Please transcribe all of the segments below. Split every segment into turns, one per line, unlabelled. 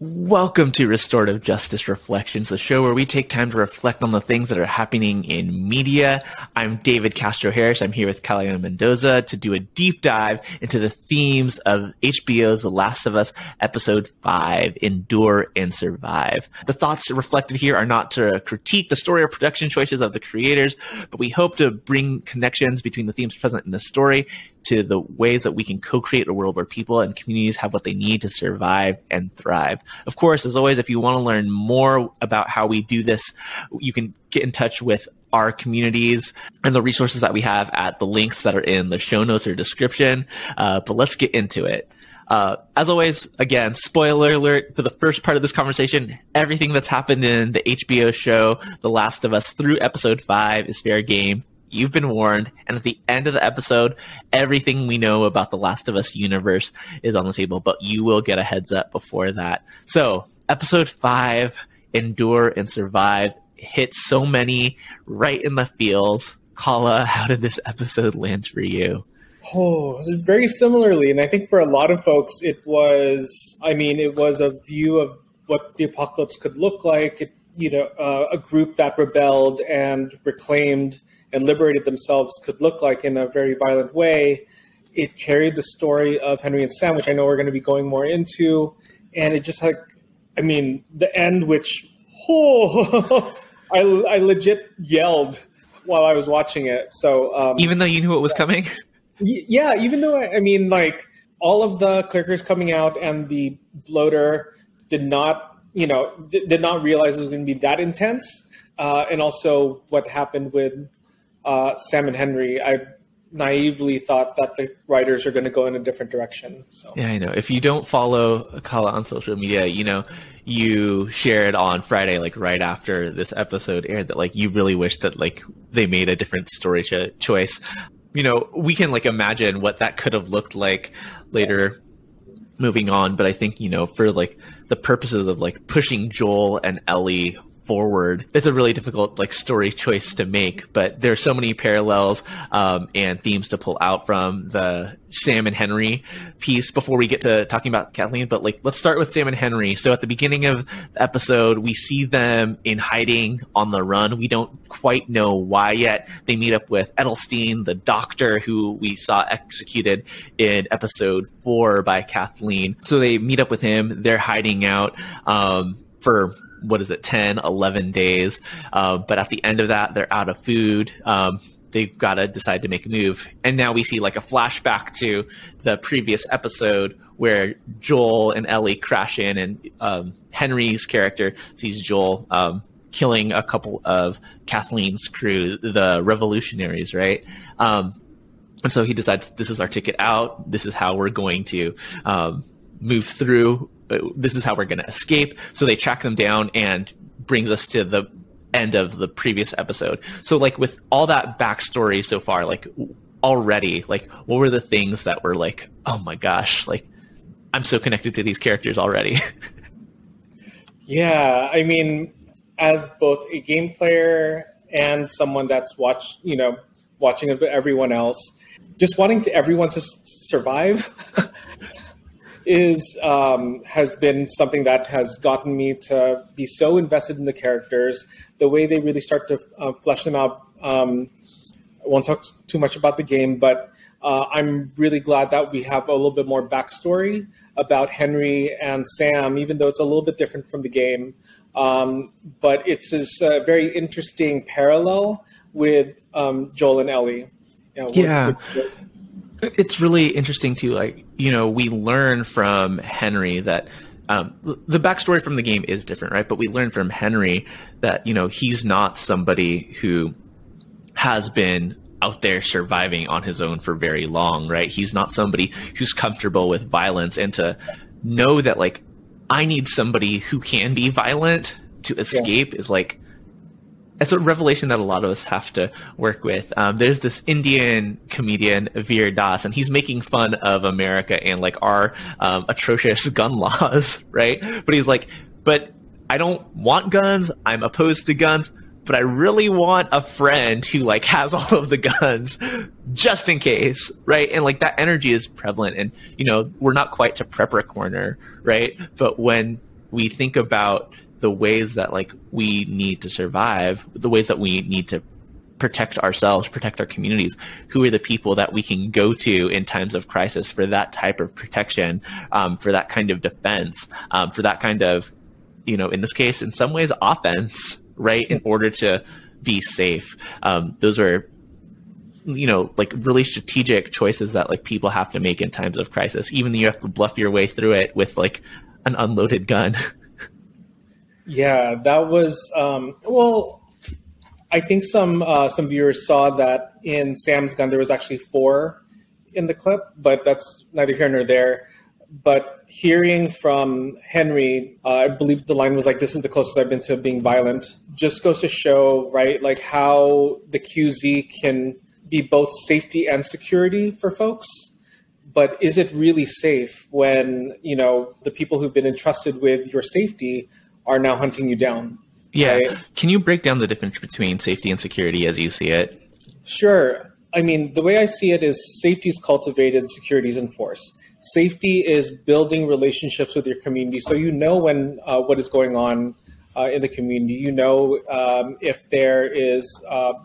Welcome to Restorative Justice Reflections, the show where we take time to reflect on the things that are happening in media. I'm David Castro-Harris. I'm here with Kala Mendoza to do a deep dive into the themes of HBO's The Last of Us Episode 5, Endure and Survive. The thoughts reflected here are not to critique the story or production choices of the creators, but we hope to bring connections between the themes present in the story to the ways that we can co-create a world where people and communities have what they need to survive and thrive. Of course, as always, if you want to learn more about how we do this, you can get in touch with our communities and the resources that we have at the links that are in the show notes or description. But let's get into it. As always, again, spoiler alert for the first part of this conversation, everything that's happened in the HBO show The Last of Us through episode 5 is fair game. You've been warned, and at the end of the episode, everything we know about the Last of Us universe is on the table, but you will get a heads up before that. So, episode 5, Endure and Survive, hit so many right in the feels. Kala, how did this episode land for you?
Oh, very similarly, and I think for a lot of folks, it was a view of what the apocalypse could look like. A group that rebelled and reclaimed and liberated themselves could look like in a very violent way. It carried the story of Henry and Sam, which I know we're going to be going more into. And it just the end, which, I legit yelled while I was watching it. So
even though you knew it was coming?
Yeah, even though, all of the clickers coming out and the bloater did not realize it was going to be that intense. And also what happened with Sam and Henry, I naively thought that the writers are going to go in a different direction. So
yeah, I know. If you don't follow Kala on social media, you shared on Friday, right after this episode aired, that you really wish that they made a different story choice. We can imagine what that could have looked like later moving on, but I think for the purposes of pushing Joel and Ellie forward, it's a really difficult story choice to make, but there's so many parallels and themes to pull out from the Sam and Henry piece before we get to talking about Kathleen. But let's start with Sam and Henry. So at the beginning of the episode, we see them in hiding on the run. We don't quite know why yet. They meet up with Edelstein, the doctor who we saw executed in episode 4 by Kathleen. So they meet up with him. They're hiding out for 10, 11 days. But at the end of that, they're out of food. They've got to decide to make a move. And now we see a flashback to the previous episode where Joel and Ellie crash in, and Henry's character sees Joel killing a couple of Kathleen's crew, the revolutionaries, right? And so he decides, this is our ticket out. This is how we're going to move through. This is how we're going to escape. So they track them down and brings us to the end of the previous episode. So with all that backstory so far, already, what were the things that were oh my gosh, I'm so connected to these characters already?
Yeah, as both a game player and someone that's watching everyone else, just wanting everyone to survive has been something that has gotten me to be so invested in the characters. The way they really start to flesh them out. I won't talk too much about the game, but I'm really glad that we have a little bit more backstory about Henry and Sam, even though it's a little bit different from the game. But it's this very interesting parallel with Joel and Ellie.
It's really interesting too. We learn from Henry that the backstory from the game is different, right? But we learn from Henry that, he's not somebody who has been out there surviving on his own for very long, right? He's not somebody who's comfortable with violence, and to know that I need somebody who can be violent to escape is it's a revelation that a lot of us have to work with. There's this Indian comedian, Veer Das, and he's making fun of America and our atrocious gun laws, right? But he's but I don't want guns. I'm opposed to guns, but I really want a friend who has all of the guns just in case, right? And that energy is prevalent, and we're not quite to prepper corner, right? But when we think about the ways that like we need to survive, the ways that we need to protect ourselves, protect our communities, who are the people that we can go to in times of crisis for that type of protection, for that kind of defense, for that kind of, in this case, in some ways, offense, right? In order to be safe. Those are, like really strategic choices that like people have to make in times of crisis, even though you have to bluff your way through it with like an unloaded gun.
Yeah, that was, well, I think some viewers saw that in Sam's gun, there was actually 4 in the clip, but that's neither here nor there. But hearing from Henry, I believe the line was like, "This is the closest I've been to being violent," just goes to show, right, like how the QZ can be both safety and security for folks. But is it really safe when, the people who've been entrusted with your safety are now hunting you down?
Yeah.
Right?
Can you break down the difference between safety and security as you see it?
Sure. I mean, the way I see it is safety is cultivated, security is enforced. Safety is building relationships with your community, so when what is going on in the community. If there is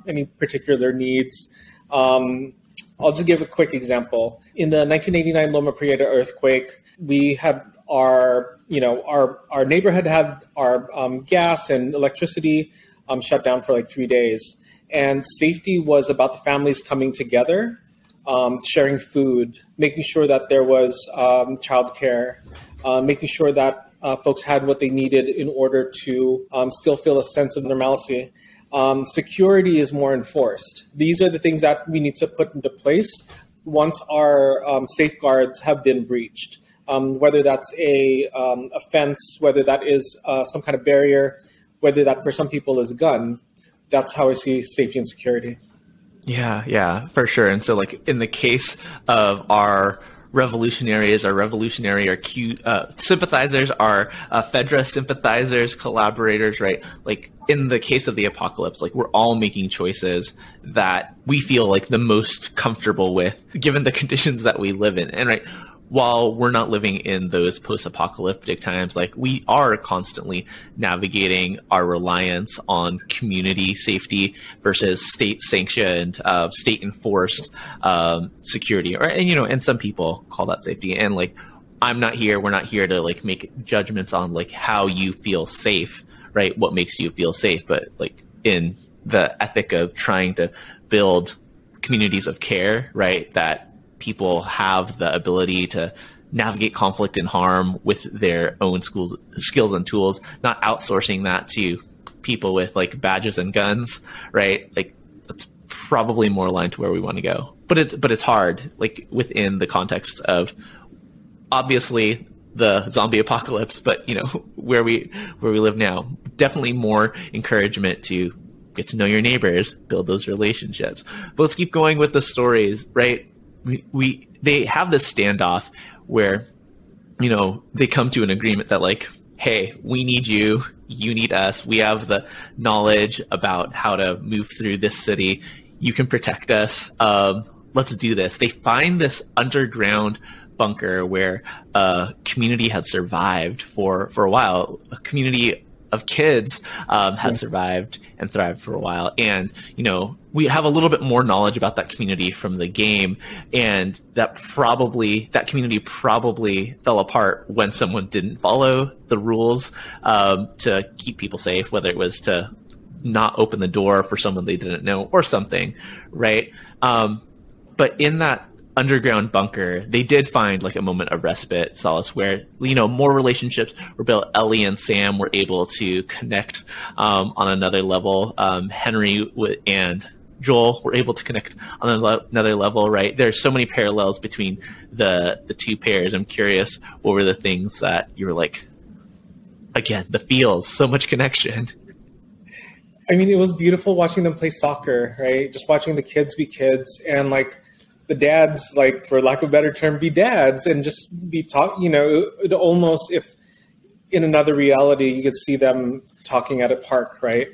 any particular needs. I'll just give a quick example. In the 1989 Loma Prieta earthquake, we had our neighborhood had our gas and electricity shut down for like 3 days. And safety was about the families coming together, sharing food, making sure that there was childcare, making sure that folks had what they needed in order to still feel a sense of normalcy. Security is more enforced. These are the things that we need to put into place once our safeguards have been breached. Whether that's a fence, whether that is some kind of barrier, whether that for some people is a gun. That's how I see safety and security.
Yeah, for sure. And so like in the case of our revolutionaries, sympathizers, our Fedra sympathizers, collaborators, right? Like in the case of the apocalypse, like we're all making choices that we feel like the most comfortable with, given the conditions that we live in. And right, while we're not living in those post-apocalyptic times, like we are constantly navigating our reliance on community safety versus state-sanctioned, state-enforced security, and some people call that safety. And like, we're not here to like make judgments on like how you feel safe, right? What makes you feel safe, but like in the ethic of trying to build communities of care, right? That people have the ability to navigate conflict and harm with their own skills and tools, not outsourcing that to people with like badges and guns, right? Like that's probably more aligned to where we want to go. But it's hard, like within the context of obviously the zombie apocalypse, but where we live now. Definitely more encouragement to get to know your neighbors, build those relationships. But let's keep going with the stories, right? They have this standoff where, they come to an agreement that like, hey, we need you, you need us. We have the knowledge about how to move through this city. You can protect us. Let's do this. They find this underground bunker where a community had survived for a while. A community of kids had survived and thrived for a while. And, we have a little bit more knowledge about that community from the game. And that community probably fell apart when someone didn't follow the rules to keep people safe, whether it was to not open the door for someone they didn't know or something, right? But in that underground bunker, they did find like a moment of respite, solace, where more relationships were built. Ellie and Sam were able to connect on another level. Henry and Joel were able to connect on another level, right? There's so many parallels between the two pairs. I'm curious, what were the things that you were like, again, the feels, so much connection.
I mean, it was beautiful watching them play soccer, right? Just watching the kids be kids and like the dads, like for lack of a better term, be dads and just be it almost, if in another reality, you could see them talking at a park, right?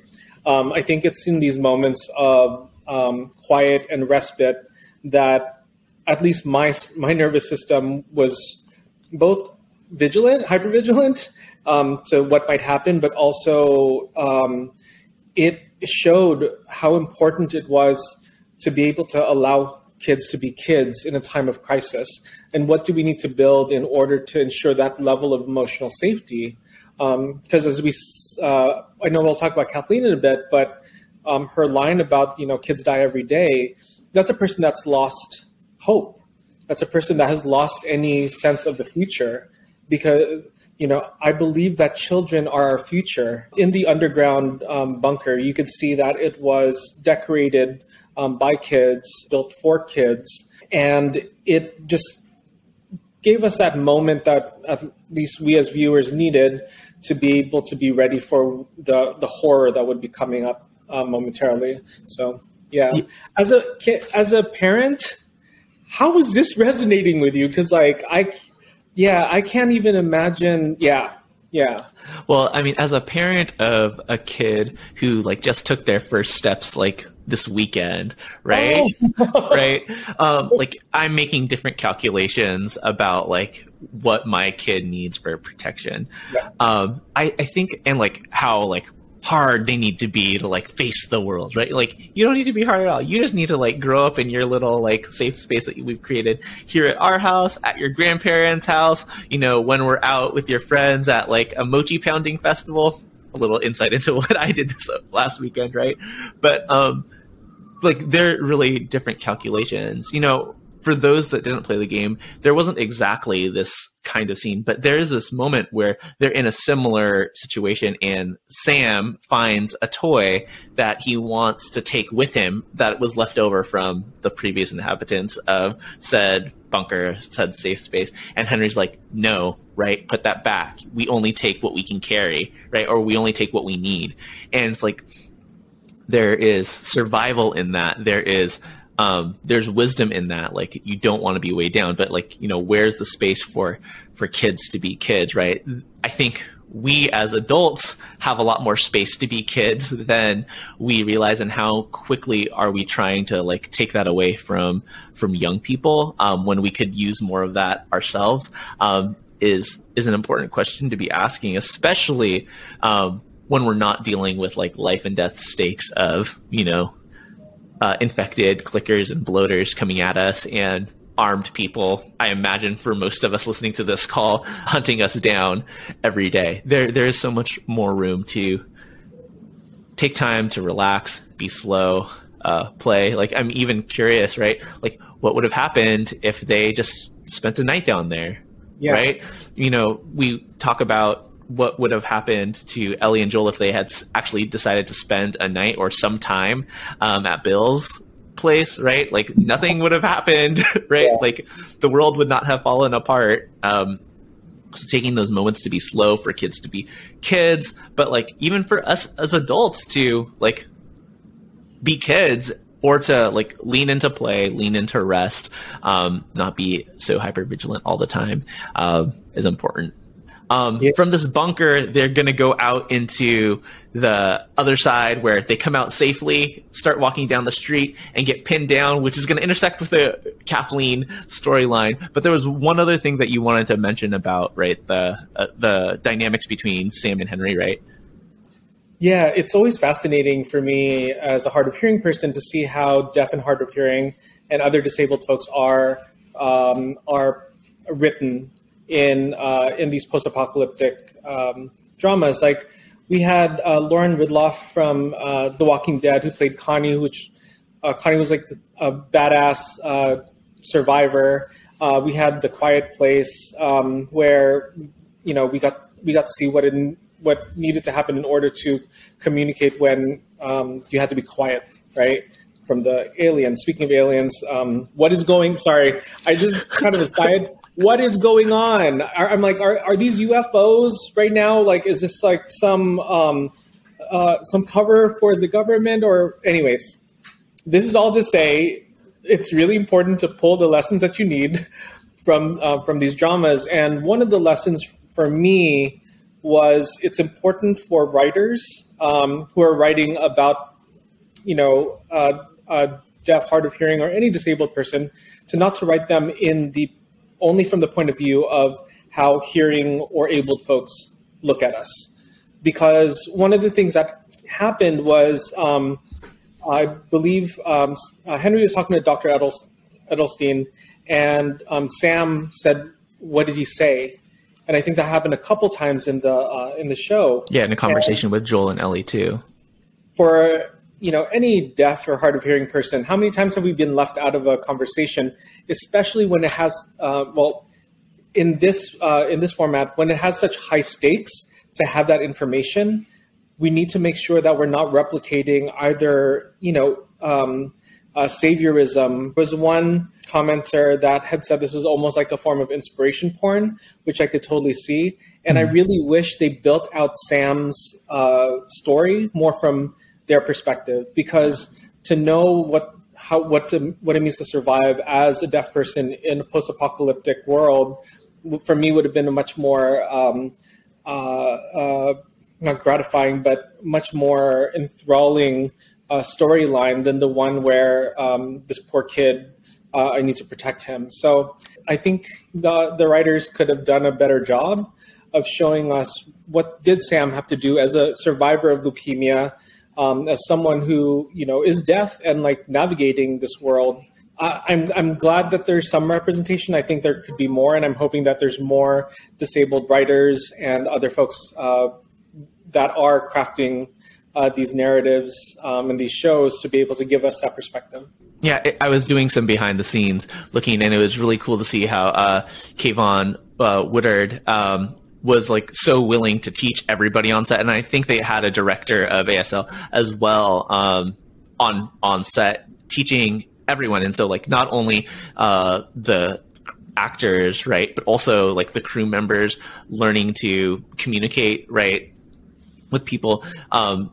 I think it's in these moments of quiet and respite that at least my nervous system was both vigilant, hypervigilant, to what might happen, but also it showed how important it was to be able to allow kids to be kids in a time of crisis. And what do we need to build in order to ensure that level of emotional safety? Because as I know we'll talk about Kathleen in a bit, but her line about, kids die every day, that's a person that's lost hope. That's a person that has lost any sense of the future, because, I believe that children are our future. In the underground bunker, you could see that it was decorated by kids, built for kids, and it just gave us that moment that at least we as viewers needed to be able to be ready for the horror that would be coming up momentarily. So, yeah. As a parent, how is this resonating with you? Because I can't even imagine. Yeah.
Well, I mean, as a parent of a kid who just took their first steps this weekend, right?
Oh.
Right. I'm making different calculations about what my kid needs for protection.
Yeah.
I think, and how hard they need to be to face the world, right? You don't need to be hard at all. You just need to grow up in your little safe space that we've created here at our house, at your grandparents' house, when we're out with your friends at a mochi pounding festival. A little insight into what I did this last weekend, right? But they're really different calculations. For those that didn't play the game, there wasn't exactly this kind of scene, but there is this moment where they're in a similar situation and Sam finds a toy that he wants to take with him that was left over from the previous inhabitants of said bunker, said safe space. And Henry's like, no, right? Put that back. We only take what we can carry, right? Or we only take what we need. And it's there is survival in that. There's wisdom in that. You don't want to be weighed down, but where's the space for kids to be kids, right? I think we as adults have a lot more space to be kids than we realize, and how quickly are we trying to take that away from young people when we could use more of that ourselves, is an important question to be asking, especially when we're not dealing with life and death stakes of infected clickers and bloaters coming at us, and armed people, I imagine for most of us listening to this call, hunting us down every day. There is so much more room to take time to relax, be slow, play. I'm even curious, right? What would have happened if they just spent a night down there, right? We talk about what would have happened to Ellie and Joel if they had actually decided to spend a night or some time at Bill's place, right? Nothing would have happened, right? Yeah. The world would not have fallen apart. So taking those moments to be slow, for kids to be kids, but even for us as adults to be kids, or to lean into play, lean into rest, not be so hyper vigilant all the time, is important. From this bunker, they're going to go out into the other side where they come out safely, start walking down the street, and get pinned down, which is going to intersect with the Kathleen storyline. But there was one other thing that you wanted to mention about, right, the dynamics between Sam and Henry, right?
Yeah, it's always fascinating for me as a hard of hearing person to see how deaf and hard of hearing and other disabled folks are written in these post-apocalyptic dramas. We had Lauren Ridloff from The Walking Dead, who played Connie, which Connie was a badass survivor. We had The Quiet Place, where we got to see what needed to happen in order to communicate when you had to be quiet, right? From the aliens. Speaking of aliens, sorry, I just kind of aside. What is going on? Are these UFOs right now? Is this some cover for the government? Or anyways, this is all to say it's really important to pull the lessons that you need from these dramas. And one of the lessons for me was it's important for writers who are writing about deaf, hard of hearing, or any disabled person to write them only from the point of view of how hearing or abled folks look at us. Because one of the things that happened was, I believe Henry was talking to Dr. Edelstein, and Sam said, "What did he say?" And I think that happened a couple times in the show.
Yeah, in a conversation with Joel and Ellie too.
For any deaf or hard of hearing person, how many times have we been left out of a conversation, especially when it has in this format, when it has such high stakes to have that information? We need to make sure that we're not replicating either, saviorism. There was one commenter that had said this was almost like a form of inspiration porn, which I could totally see. And I really wish they built out Sam's story more from their perspective, because to know what it means to survive as a deaf person in a post-apocalyptic world, for me would have been a much more not gratifying, but much more enthralling storyline than the one where this poor kid, I need to protect him. So I think the writers could have done a better job of showing us what did Sam have to do as a survivor of leukemia, as someone who is deaf and navigating this world. I'm glad that there's some representation. I think there could be more, and I'm hoping that there's more disabled writers and other folks that are crafting these narratives and these shows to be able to give us that perspective.
Yeah, I was doing some behind the scenes looking, and it was really cool to see how Kayvon Woodard was so willing to teach everybody on set. And I think they had a director of ASL as well on set teaching everyone. And so not only the actors, right, but also the crew members learning to communicate, right, with people,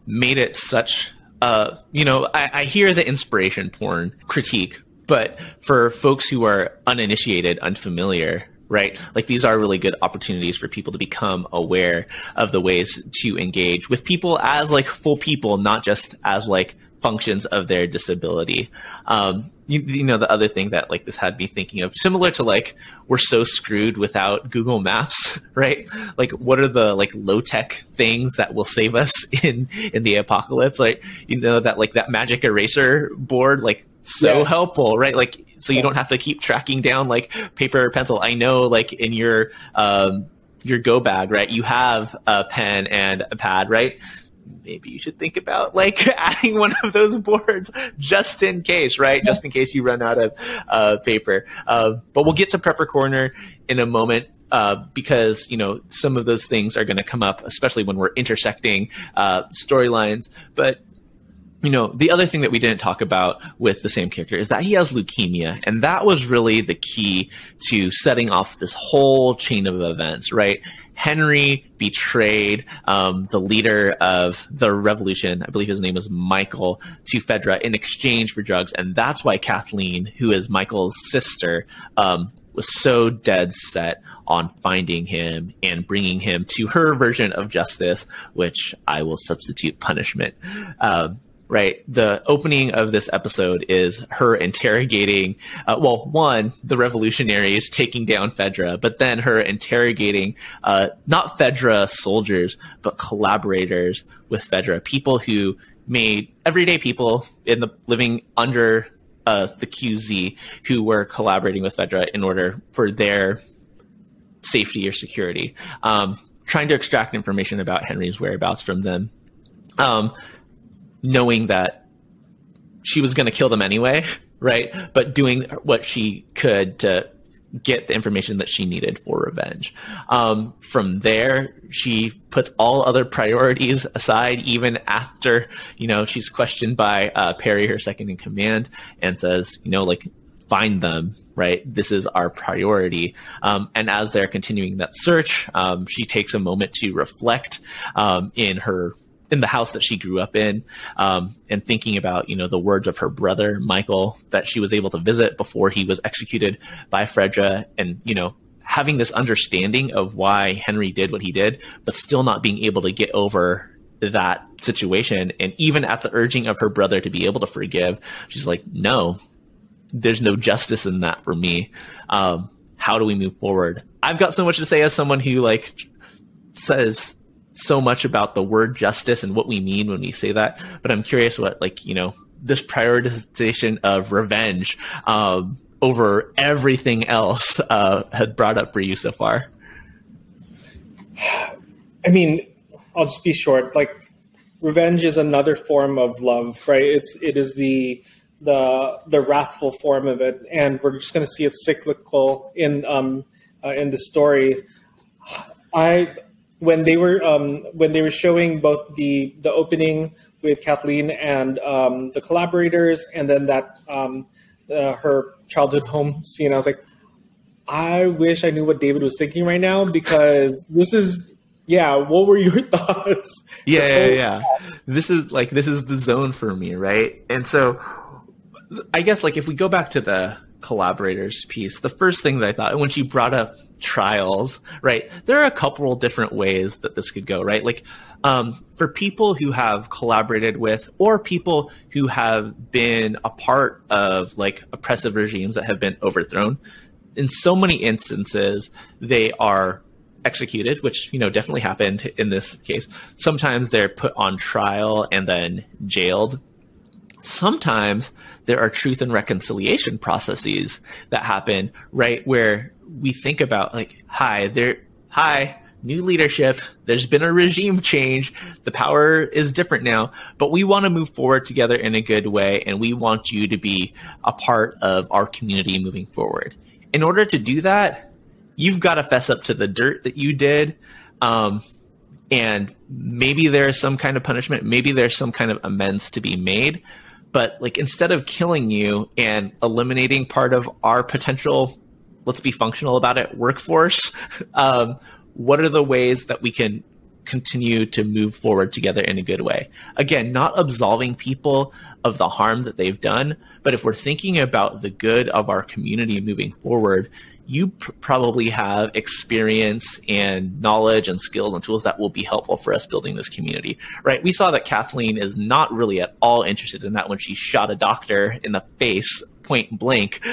made it such, I hear the inspiration porn critique, but for folks who are uninitiated, unfamiliar, right, these are really good opportunities for people to become aware of the ways to engage with people as full people, not just as functions of their disability. The other thing that this had me thinking of, similar to we're so screwed without Google Maps, right? What are the low tech things that will save us in the apocalypse? That magic eraser board, so
yes.
helpful, right? So you don't have to keep tracking down paper or pencil. I know in your go bag, right, you have a pen and a pad, right? Maybe you should think about adding one of those boards just in case, right? Just in case you run out of paper. But we'll get to Prepper Corner in a moment because, some of those things are going to come up, especially when we're intersecting storylines. But the other thing that we didn't talk about with the same character is that he has leukemia. And that was really the key to setting off this whole chain of events, right? Henry betrayed the leader of the revolution, I believe his name was Michael, to Fedra in exchange for drugs. And that's why Kathleen, who is Michael's sister, was so dead set on finding him and bringing him to her version of justice, which I will substitute punishment. Right. The opening of this episode is her interrogating, the revolutionaries taking down Fedra, but then her interrogating not Fedra soldiers, but collaborators with Fedra, people who made everyday people living under the QZ who were collaborating with Fedra in order for their safety or security, trying to extract information about Henry's whereabouts from them. Knowing that she was going to kill them anyway, right? But doing what she could to get the information that she needed for revenge. From there, she puts all other priorities aside, even after, she's questioned by Perry, her second in command, and says, find them, right? This is our priority. And as they're continuing that search, she takes a moment to reflect in the house that she grew up in, and thinking about, the words of her brother, Michael, that she was able to visit before he was executed by Fredra, and, having this understanding of why Henry did what he did, but still not being able to get over that situation. And even at the urging of her brother to be able to forgive, she's like, no, there's no justice in that for me. How do we move forward? I've got so much to say as someone who says so much about the word justice and what we mean when we say that, but I'm curious what, like, you know, this prioritization of revenge over everything else had brought up for you so far.
I mean, I'll just be short. Like, revenge is another form of love, right? It is the wrathful form of it, and we're just going to see it cyclical in the story. When they were showing both the opening with Kathleen and the collaborators, and then that her childhood home scene, I was like, I wish I knew what David was thinking right now, because this is, yeah. What were your thoughts?
Yeah. This is the zone for me, right? And so, I guess, like, if we go back to the collaborators piece, the first thing that I thought when she brought up trials, right? There are a couple different ways that this could go, right? Like, for people who have collaborated with, or people who have been a part of like oppressive regimes that have been overthrown, in so many instances, they are executed, which, you know, definitely happened in this case. Sometimes they're put on trial and then jailed. Sometimes there are truth and reconciliation processes that happen, right? Where we think about like, hi, new leadership, there's been a regime change, the power is different now, but we want to move forward together in a good way, and we want you to be a part of our community moving forward. In order to do that, you've got to fess up to the dirt that you did. And maybe there's some kind of punishment, maybe there's some kind of amends to be made. But like, instead of killing you and eliminating part of our potential, let's be functional about it, workforce, what are the ways that we can continue to move forward together in a good way? Again, not absolving people of the harm that they've done, but if we're thinking about the good of our community moving forward, you probably have experience and knowledge and skills and tools that will be helpful for us building this community, right? We saw that Kathleen is not really at all interested in that when she shot a doctor in the face point blank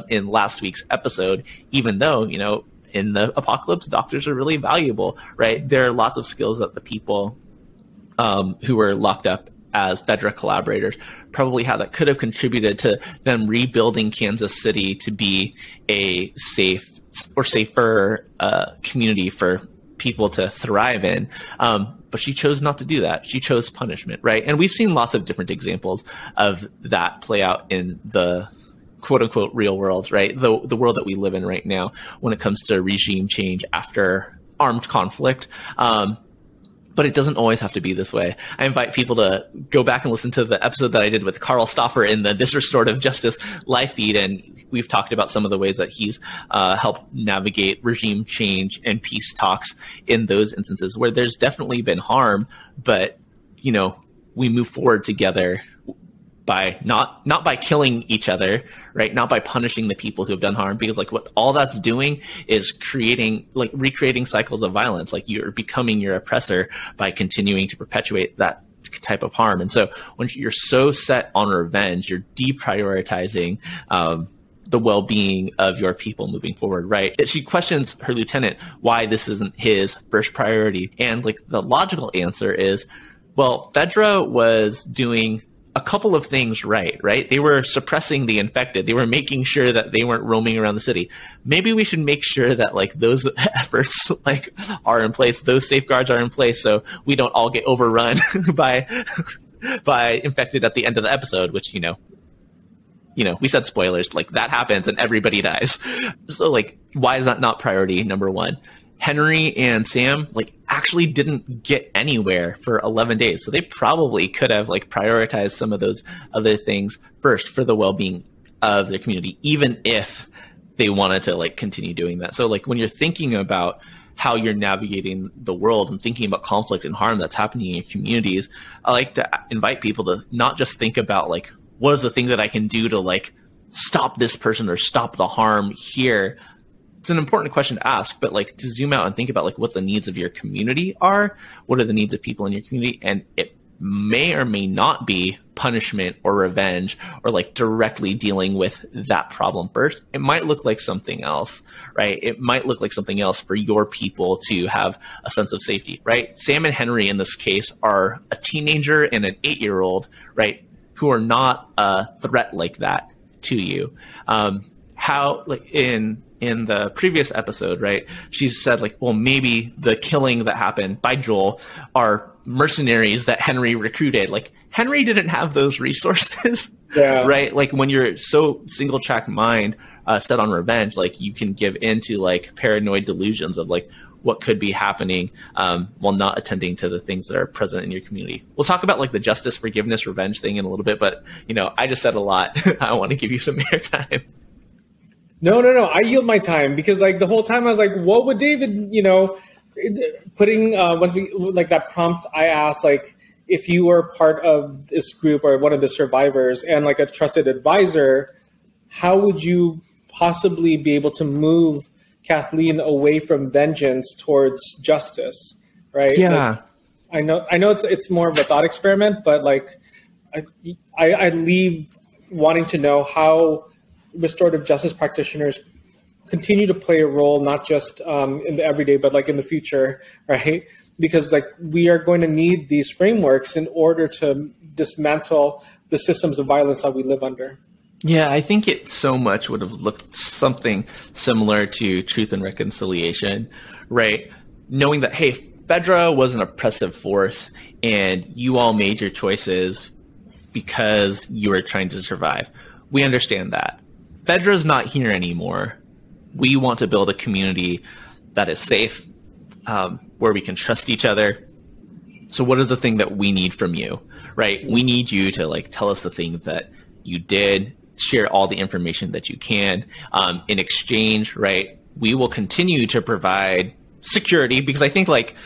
in last week's episode, even though, you know, in the apocalypse, doctors are really valuable, right? There are lots of skills that the people who were locked up as Fedra collaborators probably had that could have contributed to them rebuilding Kansas City to be a safe or safer community for people to thrive in. But she chose not to do that. She chose punishment, right? And we've seen lots of different examples of that play out in the quote unquote real world, right? The world that we live in right now when it comes to regime change after armed conflict. But it doesn't always have to be this way. I invite people to go back and listen to the episode that I did with Carl Stoffer in the This Restorative Justice live feed. And we've talked about some of the ways that he's helped navigate regime change and peace talks in those instances where there's definitely been harm, but, you know, we move forward together by not by killing each other, right? Not by punishing the people who have done harm, because like what all that's doing is recreating cycles of violence. Like, you're becoming your oppressor by continuing to perpetuate that type of harm. And so when you're so set on revenge, you're deprioritizing the well-being of your people moving forward, right? She questions her lieutenant why this isn't his first priority. And like, the logical answer is, well, Fedra was doing a couple of things right? They were suppressing the infected. They were making sure that they weren't roaming around the city. Maybe we should make sure that like those efforts like are in place, those safeguards are in place, so we don't all get overrun by infected at the end of the episode, which, you know, we said spoilers, like that happens and everybody dies. So like, why is that not priority number one? Henry and Sam like actually didn't get anywhere for 11 days. So they probably could have like prioritized some of those other things first for the well-being of their community, even if they wanted to like continue doing that. So like, when you're thinking about how you're navigating the world and thinking about conflict and harm that's happening in your communities, I like to invite people to not just think about like, what is the thing that I can do to like stop this person or stop the harm here. It's an important question to ask, but like to zoom out and think about like what the needs of your community are, what are the needs of people in your community, and may or may not be punishment or revenge or like directly dealing with that problem first. It might look like something else, right? It might look like something else for your people to have a sense of safety, right? Sam and Henry in this case are a teenager and an 8-year-old, right? Who are not a threat like that to you. How, like in the previous episode, right? She said like, well, maybe the killing that happened by Joel are mercenaries that Henry recruited. Like Henry didn't have those resources, right? Like when you're so single track mind set on revenge, like you can give into like paranoid delusions of like what could be happening while not attending to the things that are present in your community. We'll talk about like the justice, forgiveness, revenge thing in a little bit, but I just said a lot. I want to give you some airtime.
No. I yield my time because like the whole time I was like, what would David, putting like that prompt I asked, like if you were part of this group or one of the survivors and like a trusted advisor, how would you possibly be able to move Kathleen away from vengeance towards justice, right?
Yeah.
Like, I know it's more of a thought experiment, but like I leave wanting to know how restorative justice practitioners continue to play a role, not just in the everyday, but like in the future, right? Because like we are going to need these frameworks in order to dismantle the systems of violence that we live under.
Yeah, I think it so much would have looked something similar to Truth and Reconciliation, right? Knowing that, hey, Fedra was an oppressive force and you all made your choices because you were trying to survive. We understand that. Fedra's not here anymore. We want to build a community that is safe, where we can trust each other. So what is the thing that we need from you, right? We need you to like tell us the thing that you did, share all the information that you can. In exchange, right, we will continue to provide security because I think like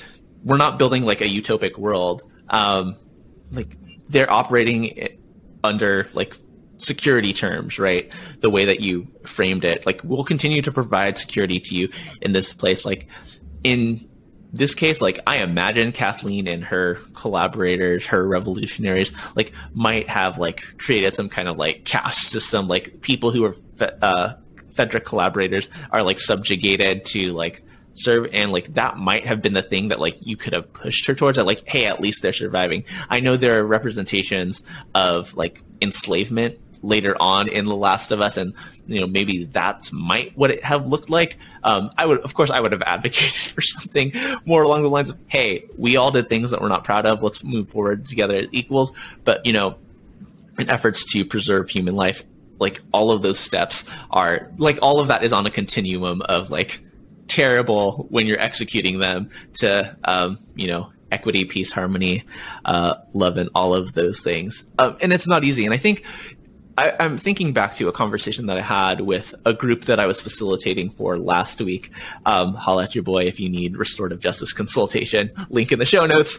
we're not building like a utopic world. Like they're operating under like security terms, right? The way that you framed it, like we'll continue to provide security to you in this place. Like in this case, like I imagine Kathleen and her collaborators, her revolutionaries, like might have like created some kind of like caste system, like people who are Fedra collaborators are like subjugated to like serve, and like that might have been the thing that like you could have pushed her towards. That like, hey, at least they're surviving. I know there are representations of like enslavement later on in The Last of Us, and maybe that's might what it have looked like. I would have advocated for something more along the lines of, hey, we all did things that we're not proud of, let's move forward together as equals. But in efforts to preserve human life, like all of those steps are like, all of that is on a continuum of like terrible when you're executing them to equity, peace, harmony, love, and all of those things. And it's not easy. And I think I'm thinking back to a conversation that I had with a group that I was facilitating for last week. Holla at your boy if you need restorative justice consultation, link in the show notes.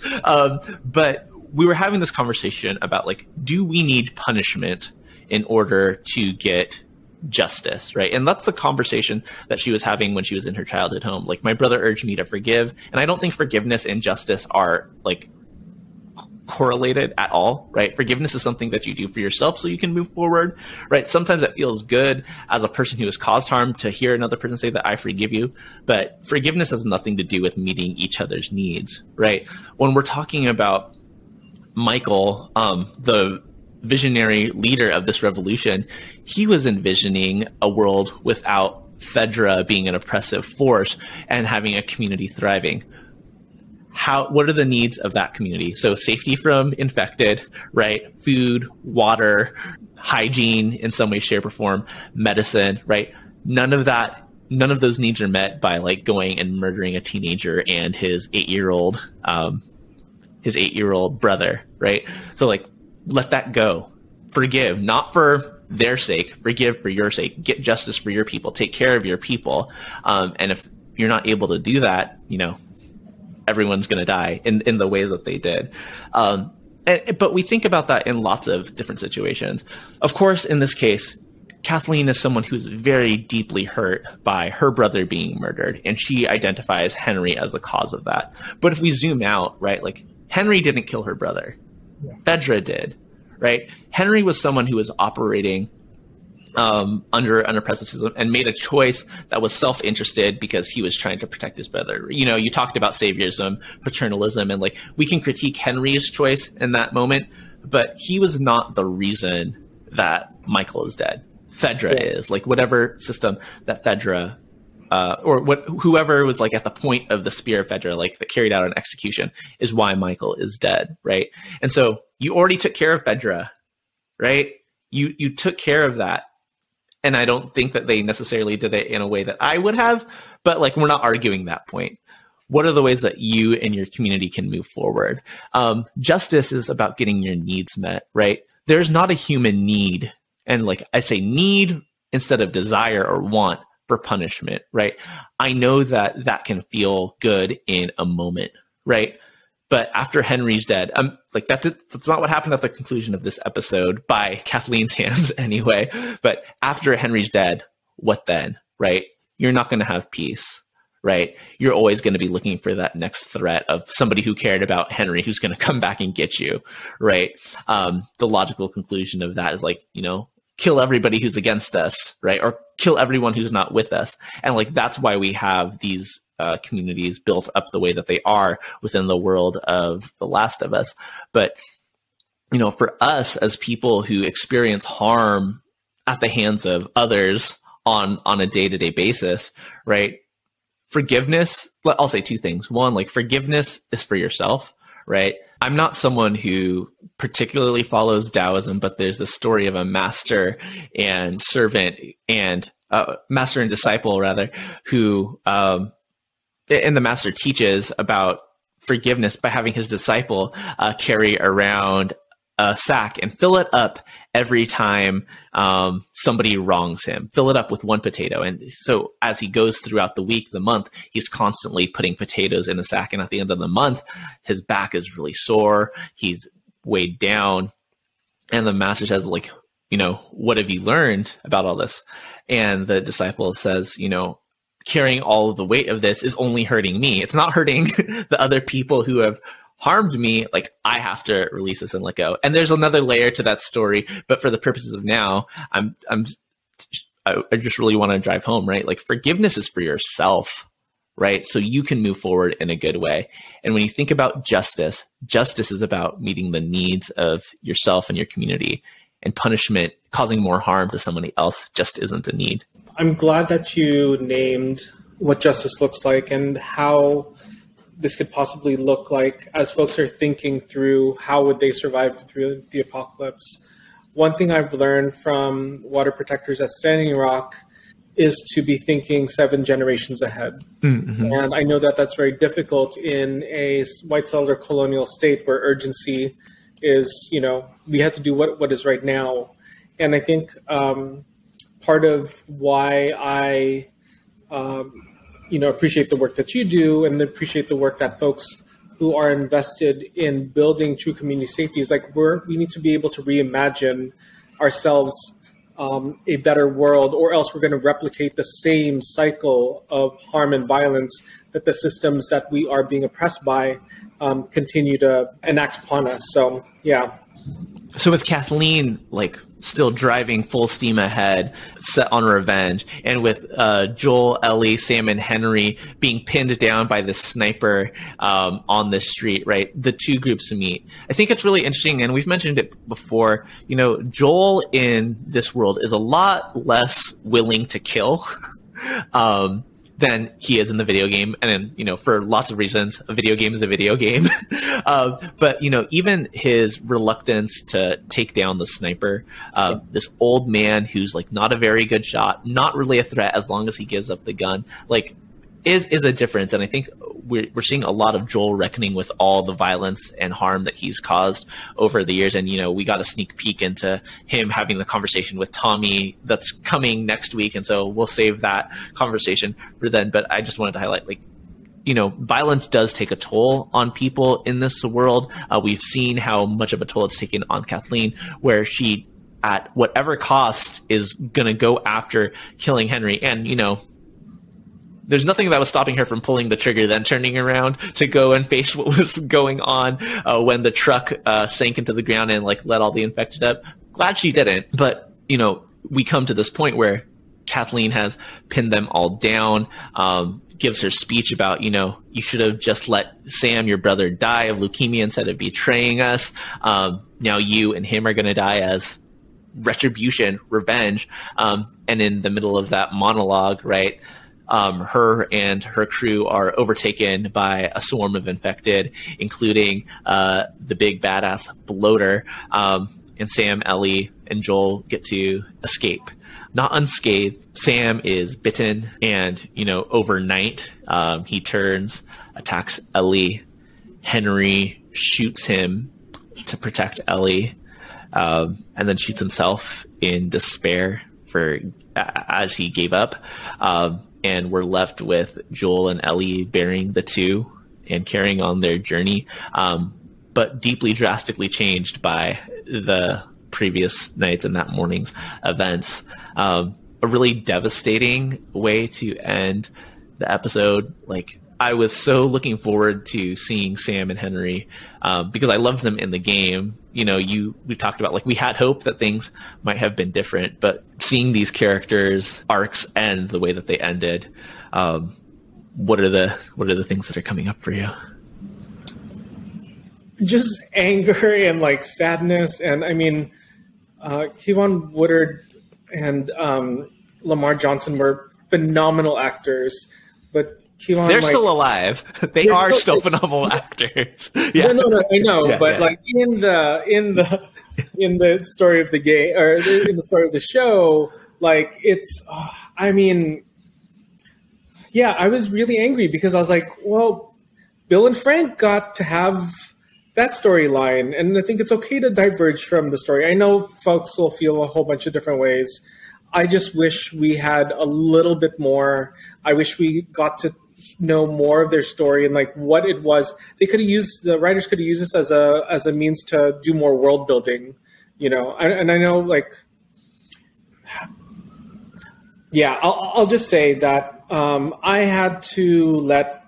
But we were having this conversation about like, do we need punishment in order to get justice, right? And that's the conversation that she was having when she was in her childhood home. Like, my brother urged me to forgive, and I don't think forgiveness and justice are like correlated at all, right? Forgiveness is something that you do for yourself so you can move forward, right? Sometimes it feels good as a person who has caused harm to hear another person say that I forgive you, but forgiveness has nothing to do with meeting each other's needs, right? When we're talking about Michael, the visionary leader of this revolution, he was envisioning a world without Fedra being an oppressive force and having a community thriving. What are the needs of that community? So safety from infected, right? Food, water, hygiene in some way, shape, or form, medicine, right? None of those needs are met by like going and murdering a teenager and his 8-year-old brother, right? So like, let that go. Forgive, not for their sake, forgive for your sake. Get justice for your people. Take care of your people. And if you're not able to do that, everyone's going to die in the way that they did. But we think about that in lots of different situations. Of course, in this case, Kathleen is someone who's very deeply hurt by her brother being murdered, and she identifies Henry as the cause of that. But if we zoom out, right, like Henry didn't kill her brother. Fedra did, right? Henry was someone who was operating under an oppressive system and made a choice that was self-interested because he was trying to protect his brother. You know, you talked about saviorism, paternalism, and like we can critique Henry's choice in that moment, but he was not the reason that Michael is dead. Fedra is, like, whatever system that Fedra whoever was like at the point of the spear of Fedra, like that carried out an execution, is why Michael is dead, right? And so you already took care of Fedra, right? You took care of that. And I don't think that they necessarily did it in a way that I would have, but like we're not arguing that point. What are the ways that you and your community can move forward? Justice is about getting your needs met, right? There's not a human need, and like I say need instead of desire or want, for punishment, right? I know that that can feel good in a moment, right? But after Henry's dead, like that's not what happened at the conclusion of this episode by Kathleen's hands anyway. But after Henry's dead, what then, right? You're not going to have peace, right? You're always going to be looking for that next threat of somebody who cared about Henry who's going to come back and get you, right? The logical conclusion of that is like, you know, kill everybody who's against us, right? Or kill everyone who's not with us. And like, that's why we have these communities built up the way that they are within the world of The Last of Us. But, you know, for us as people who experience harm at the hands of others on a day-to-day basis, right? Forgiveness, I'll say two things. One, like forgiveness is for yourself, right? I'm not someone who particularly follows Taoism, but there's this story of a master and servant and master and disciple rather, who, and the master teaches about forgiveness by having his disciple carry around a sack and fill it up every time somebody wrongs him. Fill it up with one potato. And so as he goes throughout the week, the month, he's constantly putting potatoes in the sack. And at the end of the month, his back is really sore. He's weighed down. And the master says, like, you know, what have you learned about all this? And the disciple says, you know, carrying all of the weight of this is only hurting me. It's not hurting the other people who have harmed me. Like, I have to release this and let go. And there's another layer to that story, but for the purposes of now, I just really want to drive home, right? Like, forgiveness is for yourself, right? So you can move forward in a good way. And when you think about justice, justice is about meeting the needs of yourself and your community, and punishment causing more harm to somebody else just isn't a need.
I'm glad that you named what justice looks like and how this could possibly look like as folks are thinking through how would they survive through the apocalypse. One thing I've learned from water protectors at Standing Rock is to be thinking 7 generations ahead. Mm-hmm. And I know that that's very difficult in a white settler colonial state where urgency is, you know, we have to do what is right now. And I think part of why I appreciate the work that you do and appreciate the work that folks who are invested in building true community safety is like we need to be able to reimagine ourselves a better world, or else we're going to replicate the same cycle of harm and violence that the systems that we are being oppressed by continue to enact upon us. So, yeah.
So with Kathleen, like, still driving full steam ahead, set on revenge, and with Joel, Ellie, Sam, and Henry being pinned down by the sniper on the street, right? The two groups meet. I think it's really interesting, and we've mentioned it before, you know, Joel in this world is a lot less willing to kill than he is in the video game. And then, you know, for lots of reasons, a video game is a video game. But, you know, even his reluctance to take down the sniper, this old man who's like not a very good shot, not really a threat as long as he gives up the gun, like is a difference. And I think we're seeing a lot of Joel reckoning with all the violence and harm that he's caused over the years. And, you know, we got a sneak peek into him having the conversation with Tommy that's coming next week. And so we'll save that conversation for then. But I just wanted to highlight, like, you know, violence does take a toll on people in this world. We've seen how much of a toll it's taken on Kathleen, where she, at whatever cost, is going to go after killing Henry. And, you know, there's nothing that was stopping her from pulling the trigger, then turning around to go and face what was going on when the truck sank into the ground and like let all the infected up. Glad she didn't. But, you know, we come to this point where Kathleen has pinned them all down, gives her speech about, you know, you should have just let Sam, your brother, die of leukemia instead of betraying us. Now you and him are going to die as retribution, revenge. And in the middle of that monologue, right, her and her crew are overtaken by a swarm of infected, including the big badass bloater. And Sam, Ellie, and Joel get to escape. Not unscathed. Sam is bitten, and, you know, overnight, he turns, attacks Ellie. Henry shoots him to protect Ellie, and then shoots himself in despair as he gave up. And we're left with Joel and Ellie bearing the two and carrying on their journey, but deeply, drastically changed by the previous nights and that morning's events. A really devastating way to end the episode. Like, I was so looking forward to seeing Sam and Henry, because I loved them in the game. You know, we talked about, like, we had hope that things might have been different, but seeing these characters' arcs end the way that they ended, what are the things that are coming up for you?
Just anger and like sadness, and I mean, Kevon Woodard and Lamar Johnson were phenomenal acters, but Kevon,
they're still alive. They are still phenomenal actors. Yeah.
No, I know,
yeah,
but like in the story of the game, or in the story of the show, like it's, I mean, yeah, I was really angry because I was like, well, Bill and Frank got to have that storyline, and I think it's okay to diverge from the story. I know folks will feel a whole bunch of different ways. I just wish we had a little bit more. I wish we got to know more of their story and like what it was. They could have used, the writers could have used this as a means to do more world building, you know. And I know, like, yeah, I'll just say that I had to let,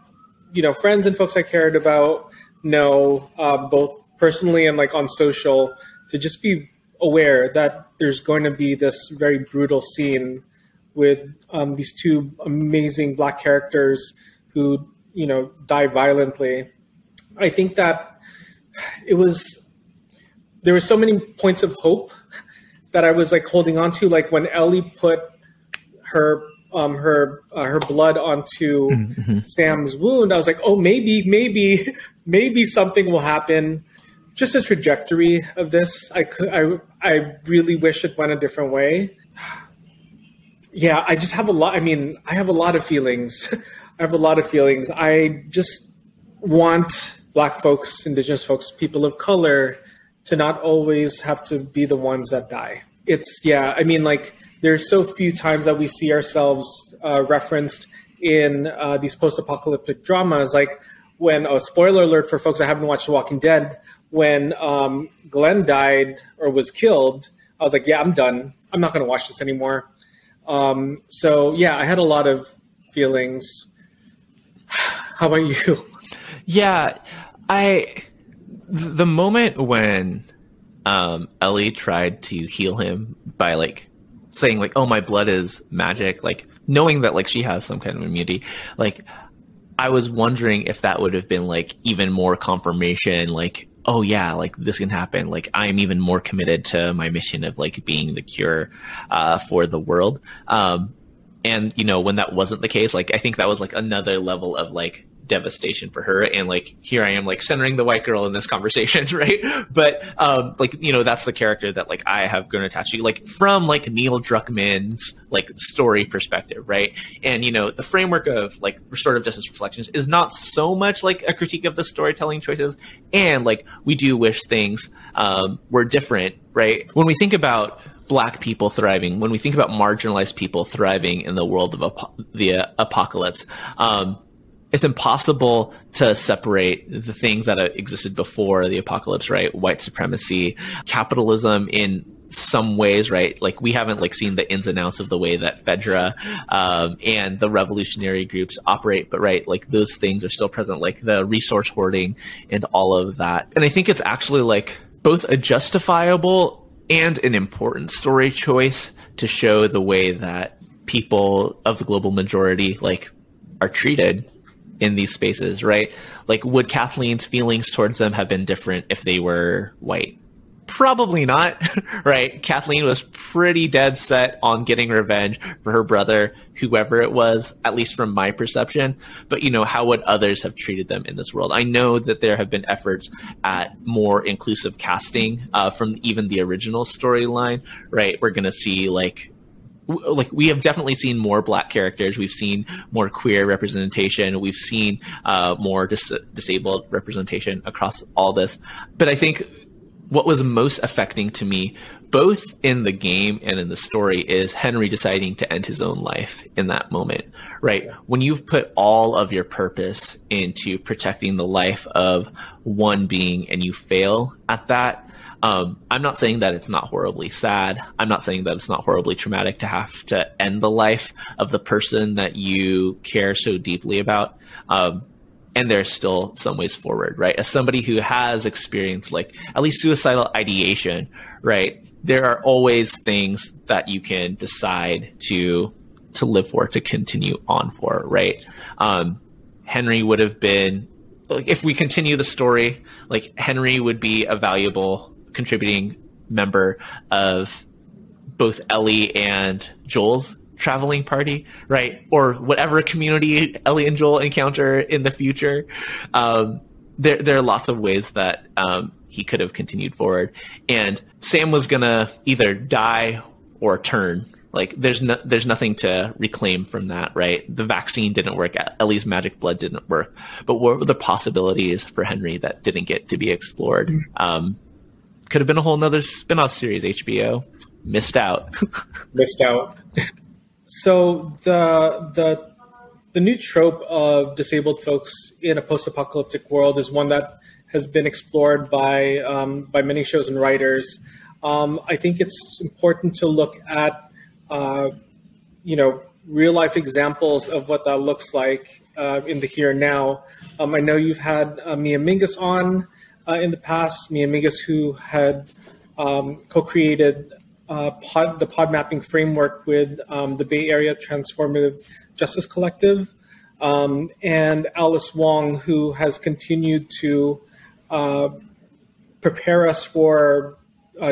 you know, friends and folks I cared about know, both personally and like on social, to just be aware that there's going to be this very brutal scene with these two amazing Black characters who, you know, die violently. I think that there were so many points of hope that I was like holding on to, like when Ellie put her blood onto Sam's wound. I was like, oh, maybe something will happen. Just a trajectory of this. I really wish it went a different way. Yeah, I just have a lot. I mean, I have a lot of feelings. I just want Black folks, Indigenous folks, people of color to not always have to be the ones that die. I mean, like, there's so few times that we see ourselves referenced in these post-apocalyptic dramas. Like when, spoiler alert for folks that haven't watched The Walking Dead, when Glenn died or was killed, I was like, yeah, I'm done. I'm not going to watch this anymore. So yeah, I had a lot of feelings. How about you?
Yeah, the moment when Ellie tried to heal him by like saying like, oh, my blood is magic, like knowing that like she has some kind of immunity, like I was wondering if that would have been like even more confirmation, like, oh yeah, like this can happen, like I'm even more committed to my mission of like being the cure for the world. And you know, when that wasn't the case, like I think that was like another level of like devastation for her. And like here I am like centering the white girl in this conversation, right? But like, you know, that's the character that like I have grown attached to, like from like Neil Druckmann's like story perspective, right? And you know, the framework of like restorative justice reflections is not so much like a critique of the storytelling choices, and like we do wish things were different, right? When we think about Black people thriving, when we think about marginalized people thriving in the world of the apocalypse, it's impossible to separate the things that existed before the apocalypse, right? White supremacy, capitalism in some ways, right? Like we haven't like seen the ins and outs of the way that Fedra and the revolutionary groups operate, but right, like those things are still present, like the resource hoarding and all of that. And I think it's actually like both a justifiable and an important story choice to show the way that people of the global majority like are treated in these spaces, right? Like, would Kathleen's feelings towards them have been different if they were white? Probably not, right? Kathleen was pretty dead set on getting revenge for her brother, whoever it was, at least from my perception. But, you know, how would others have treated them in this world? I know that there have been efforts at more inclusive casting from even the original storyline, right? We're going to see like we have definitely seen more Black characters. We've seen more queer representation. We've seen more disabled representation across all this. But I think what was most affecting to me, both in the game and in the story, is Henry deciding to end his own life in that moment, right? When you've put all of your purpose into protecting the life of one being and you fail at that, I'm not saying that it's not horribly sad. I'm not saying that it's not horribly traumatic to have to end the life of the person that you care so deeply about. And there's still some ways forward, right? As somebody who has experienced like at least suicidal ideation, right? There are always things that you can decide to live for, to continue on for, right? Henry would have been, like, if we continue the story, like Henry would be a valuable contributing member of both Ellie and Joel's traveling party, right? Or whatever community Ellie and Joel encounter in the future. There are lots of ways that he could have continued forward. And Sam was gonna either die or turn. Like there's nothing to reclaim from that, right? The vaccine didn't work. Ellie's magic blood didn't work. But what were the possibilities for Henry that didn't get to be explored? Could have been a whole nother spin-off series, HBO. Missed out.
Missed out. So the new trope of disabled folks in a post-apocalyptic world is one that has been explored by many shows and writers. I think it's important to look at real life examples of what that looks like in the here and now. I know you've had Mia Mingus on in the past, Mia Mingus, who had co-created the pod mapping framework with the Bay Area Transformative Justice Collective, and Alice Wong, who has continued to prepare us for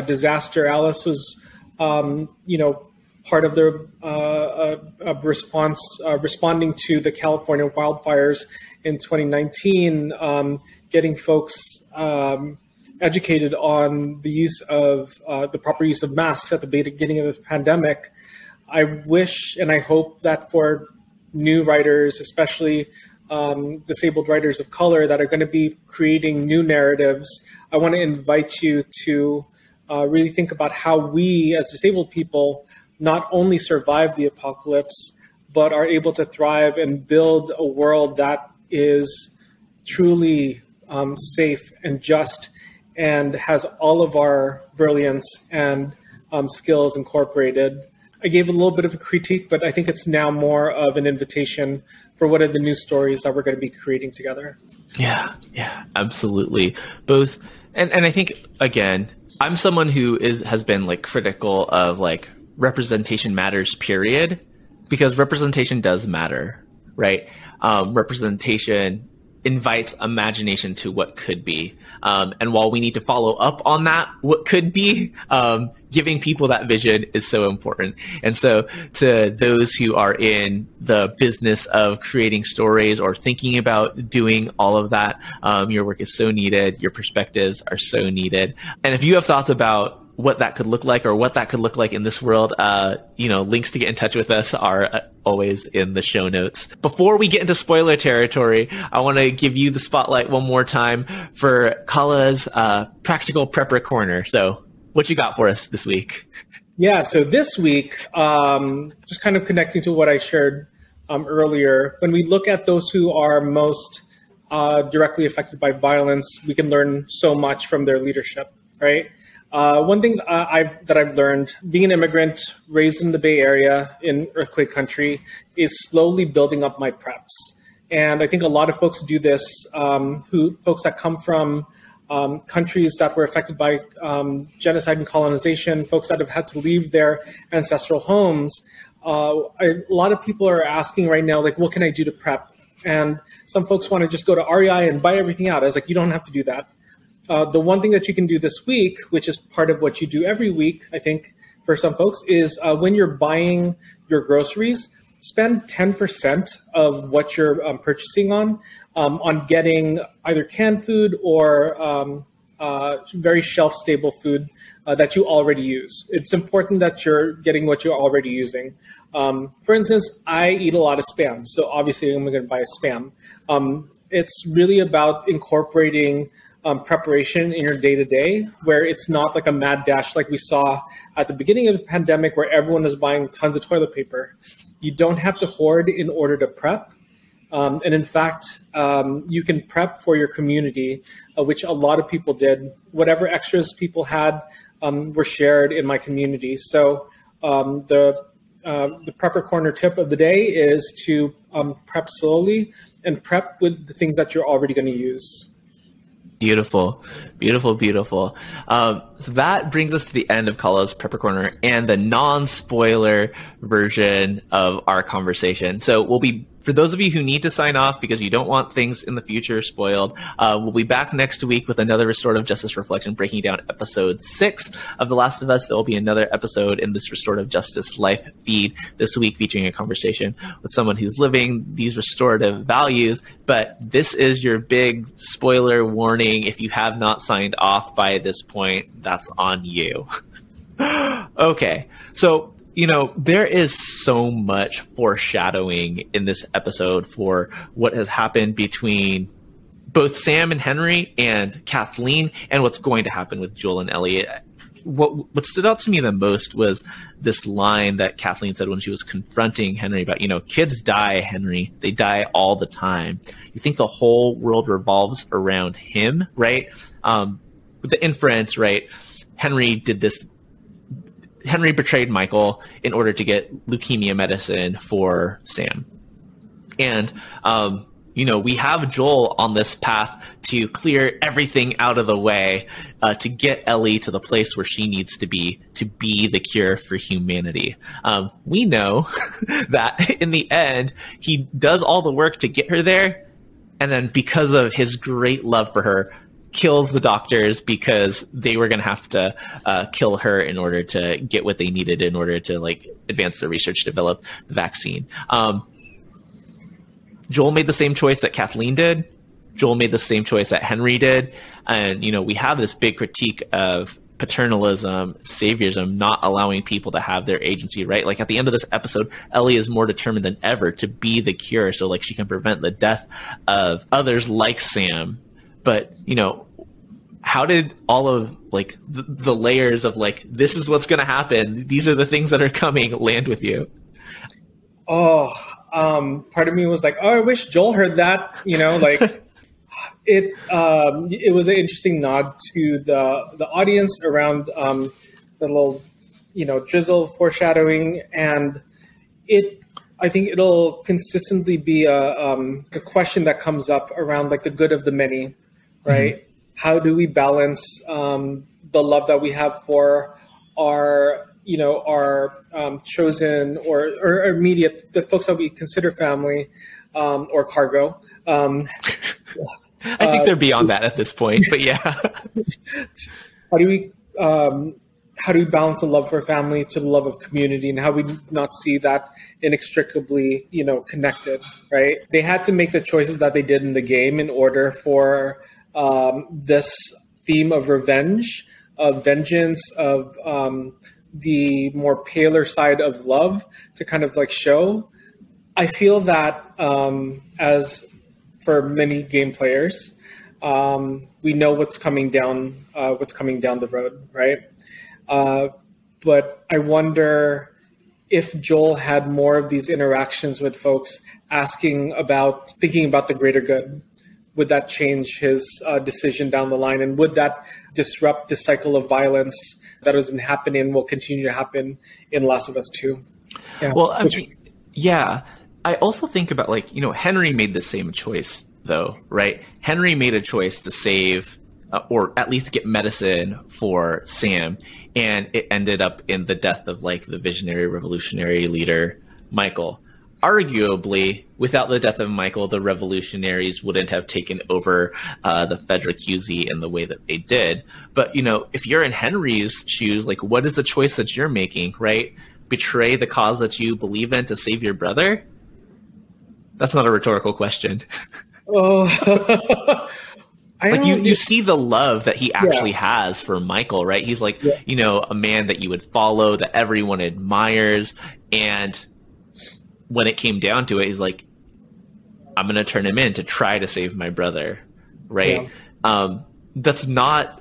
disaster. Alice was, part of the response, responding to the California wildfires in 2019, getting folks educated on the use of the proper use of masks at the beginning of the pandemic. I wish and I hope that for new writers, especially disabled writers of color that are going to be creating new narratives, I want to invite you to really think about how we as disabled people not only survive the apocalypse, but are able to thrive and build a world that is truly safe and just, and has all of our brilliance and skills incorporated. I gave a little bit of a critique, but I think it's now more of an invitation for what are the new stories that we're going to be creating together.
Yeah, absolutely. Both, and I think, again, I'm someone who has been like critical of like representation matters, period, because representation does matter, right? Representation invites imagination to what could be. And while we need to follow up on that, what could be, giving people that vision is so important. And so to those who are in the business of creating stories or thinking about doing all of that, your work is so needed. Your perspectives are so needed. And if you have thoughts about what that could look like or what that could look like in this world, links to get in touch with us are always in the show notes. Before we get into spoiler territory, I want to give you the spotlight one more time for Kala's Practical Prepper Corner. So what you got for us this week?
Yeah, so this week, just kind of connecting to what I shared earlier, when we look at those who are most directly affected by violence, we can learn so much from their leadership, right? One thing I've learned, being an immigrant raised in the Bay Area in earthquake country, is slowly building up my preps. And I think a lot of folks do this, folks that come from countries that were affected by genocide and colonization, folks that have had to leave their ancestral homes. A lot of people are asking right now, like, what can I do to prep? And some folks want to just go to REI and buy everything out. I was like, you don't have to do that. The one thing that you can do this week, which is part of what you do every week, I think, for some folks, is when you're buying your groceries, spend 10% of what you're purchasing on getting either canned food or very shelf-stable food that you already use. It's important that you're getting what you're already using. For instance, I eat a lot of Spam, so obviously I'm going to buy a Spam. It's really about incorporating preparation in your day-to-day, where it's not like a mad dash like we saw at the beginning of the pandemic where everyone was buying tons of toilet paper. You don't have to hoard in order to prep. And in fact, you can prep for your community, which a lot of people did. Whatever extras people had were shared in my community. So the prepper corner tip of the day is to prep slowly and prep with the things that you're already going to use.
Beautiful, beautiful, beautiful. So that brings us to the end of Kala's Prepper Corner and the non-spoiler version of our conversation. So we'll be, for those of you who need to sign off because you don't want things in the future spoiled, we'll be back next week with another Restorative Justice Reflection, breaking down episode 6 of The Last of Us. There will be another episode in this Restorative Justice Life feed this week featuring a conversation with someone who's living these restorative values. But this is your big spoiler warning. If you have not signed off by this point, that's on you. Okay, so there is so much foreshadowing in this episode for what has happened between both Sam and Henry and Kathleen and what's going to happen with Joel and Ellie. What stood out to me the most was this line that Kathleen said when she was confronting Henry about, kids die, Henry. They die all the time. You think the whole world revolves around him, right? With the inference, right? Henry betrayed Michael in order to get leukemia medicine for Sam. And, we have Joel on this path to clear everything out of the way, to get Ellie to the place where she needs to be the cure for humanity. We know that in the end, he does all the work to get her there. And then because of his great love for her, kills the doctors because they were going to have to kill her in order to get what they needed in order to advance the research, develop the vaccine. Joel made the same choice that Kathleen did. Joel made the same choice that Henry did. And, we have this big critique of paternalism, saviorism, not allowing people to have their agency, right? At the end of this episode, Ellie is more determined than ever to be the cure so she can prevent the death of others like Sam. But, how did all of the layers of this is what's going to happen, these are the things that are coming, land with you?
Part of me was like, I wish Joel heard that, it was an interesting nod to the audience around the little, drizzle foreshadowing. And I think it'll consistently be a question that comes up around the good of the many, right? Mm-hmm. How do we balance the love that we have for our chosen or immediate, the folks that we consider family or cargo.
I think they're beyond that at this point, but yeah.
How do we balance the love for family to the love of community, and how we not see that inextricably, connected, right? They had to make the choices that they did in the game in order for this theme of revenge, of vengeance, of the more paler side of love to kind of show. I feel that as for many game players, we know what's coming down the road, right? But I wonder if Joel had more of these interactions with folks thinking about the greater good, would that change his decision down the line? And would that disrupt the cycle of violence that has been happening and will continue to happen in Last of Us 2? Yeah.
Well, yeah. I also think about, like, you know, Henry made the same choice, though, right? Henry made a choice to save or at least get medicine for Sam, and it ended up in the death of, like, the visionary revolutionary leader, Michael. Arguably, without the death of Michael, the revolutionaries wouldn't have taken over the Federacusi in the way that they did. But, you know, if you're in Henry's shoes, like, what is the choice that you're making, right? Betray the cause that you believe in to save your brother? That's not a rhetorical question.
Oh,
like you see the love that he actually has for Michael, right? He's like, you know, a man that you would follow, that everyone admires. And when it came down to it, he's like, I'm going to turn him in to try to save my brother, right? Yeah. That's not,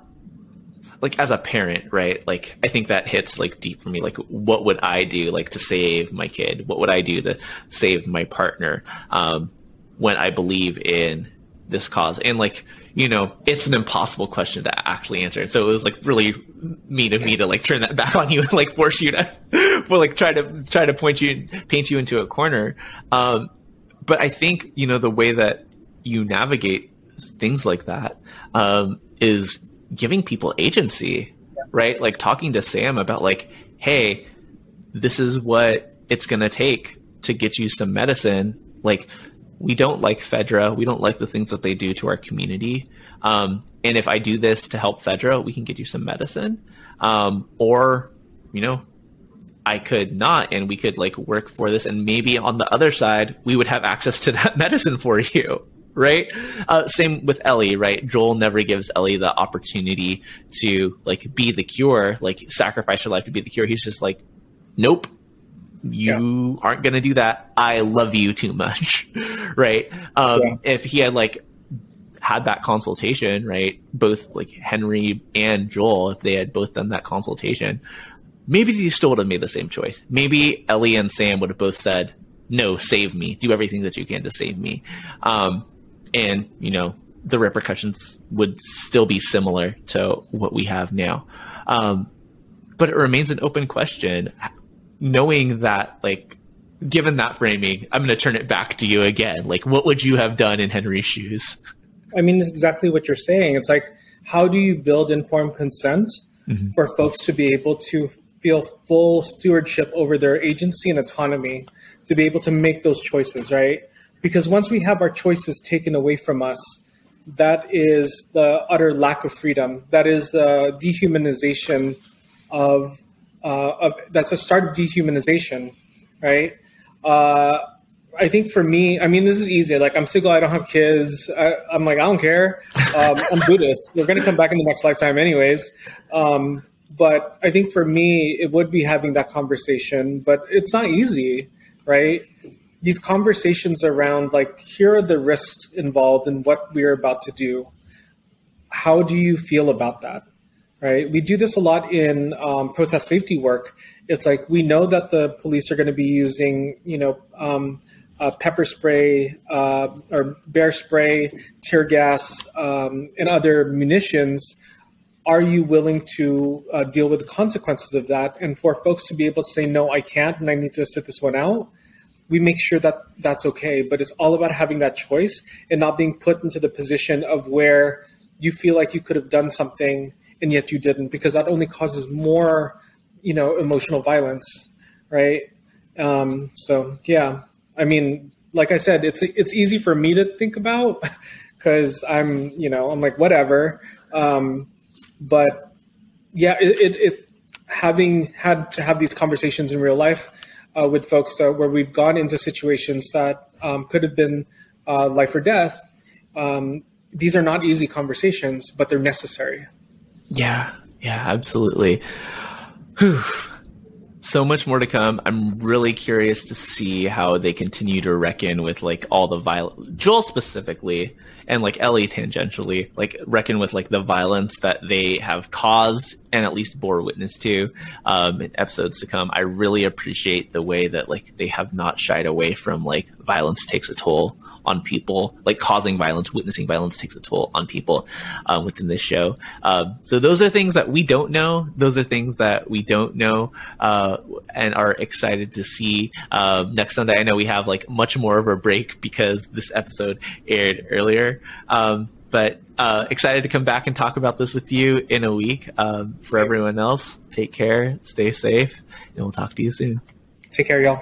like, as a parent, right? Like, I think that hits, like, deep for me. Like, what would I do, like, to save my kid? What would I do to save my partner when I believe in this cause? And, like, you know, it's an impossible question to actually answer. So it was, like, really mean of me to, like, turn that back on you and, like, force you to, like, try to paint you into a corner. But I think, you know, the way that you navigate things like that is giving people agency, right? Like, talking to Sam about, like, hey, this is what it's going to take to get you some medicine. Like, we don't like Fedra. We don't like the things that they do to our community. And if I do this to help Fedra, we can get you some medicine. Or, you know, I could not, and we could, like, work for this. And maybe on the other side, we would have access to that medicine for you. Right. Same with Ellie, right? Joel never gives Ellie the opportunity to, like, be the cure, like, sacrifice her life to be the cure. He's just like, nope, you aren't going to do that. I love you too much. Right. If he had, like, had that consultation, right? Both, like, Henry and Joel, if they had both done that consultation, maybe they still would have made the same choice. Maybe Ellie and Sam would have both said, no, save me. Do everything that you can to save me. And, you know, the repercussions would still be similar to what we have now. But it remains an open question, knowing that, like, given that framing, I'm going to turn it back to you again. Like, what would you have done in Henry's shoes?
I mean, it's exactly what you're saying. It's like, how do you build informed consent for folks to be able to feel full stewardship over their agency and autonomy, to be able to make those choices, right? Because once we have our choices taken away from us, that is the utter lack of freedom. That is the dehumanization of that's a start of dehumanization, right? I think for me, I mean, this is easy. Like, I'm single, I don't have kids. I'm like, I don't care. I'm Buddhist. We're going to come back in the next lifetime anyways. But I think for me, it would be having that conversation, but it's not easy, right? These conversations around, like, here are the risks involved in what we're about to do. How do you feel about that, right? We do this a lot in protest safety work. It's like, we know that the police are going to be using, you know, pepper spray or bear spray, tear gas, and other munitions. Are you willing to deal with the consequences of that? And for folks to be able to say, no, I can't, and I need to sit this one out, we make sure that that's okay. But it's all about having that choice and not being put into the position of where you feel like you could have done something and yet you didn't, because that only causes more, you know, emotional violence, right? So yeah, I mean, like I said, it's easy for me to think about because I'm like, whatever. But yeah, it having had to have these conversations in real life with folks where we've gone into situations that could have been life or death. These are not easy conversations, but they're necessary.
Yeah, absolutely. Whew. So much more to come. I'm really curious to see how they continue to reckon with, like, all the violence, Joel specifically, and, like, Ellie tangentially, like, reckon with, like, the violence that they have caused and at least bore witness to in episodes to come. I really appreciate the way that, like, they have not shied away from, like, violence takes a toll on people, like causing violence, witnessing violence takes a toll on people within this show. So those are things that we don't know. Those are things that we don't know and are excited to see next Sunday. I know we have like much more of a break because this episode aired earlier. But excited to come back and talk about this with you in a week. For everyone else, take care, stay safe, and we'll talk to you soon.
Take care, y'all.